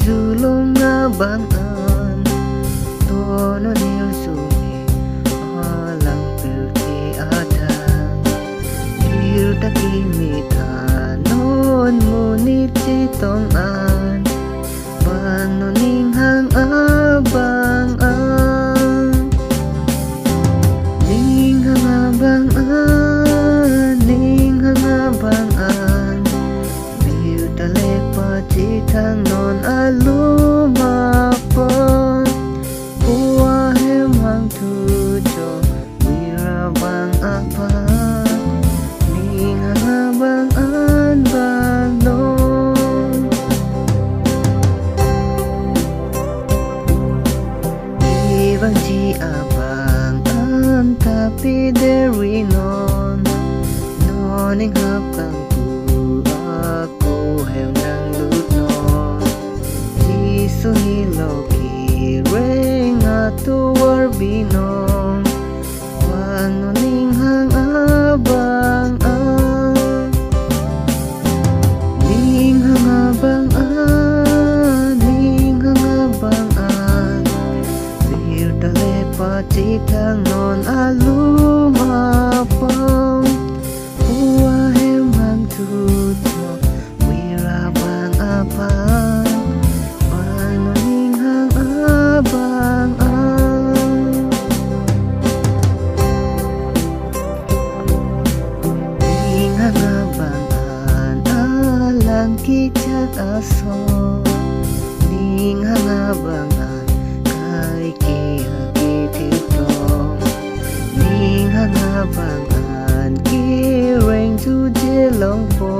zulong nga bang an tono niyo sumi alang pilti adang bir takimitan non munit sitong an panoning hang abang an ning hang abang an ning hang abang an bir talepa chitang non alumapon uwa hemang tujo wirabang apa ning hang abang an bang non ibang ji abang an tapi deri non noning hap kang aku hem nang lut non ji suhilo ki reng atu warbinong wano ning hang abang an ning hang abang an ning hang abang an bir talepa chitang non alumapang uwa hemang tuto wirabang apang wano ning hang abang an ning hang abang an alang kichat aso ning hang abang an kai kia kititong ning hang abang an kireng tu jelong po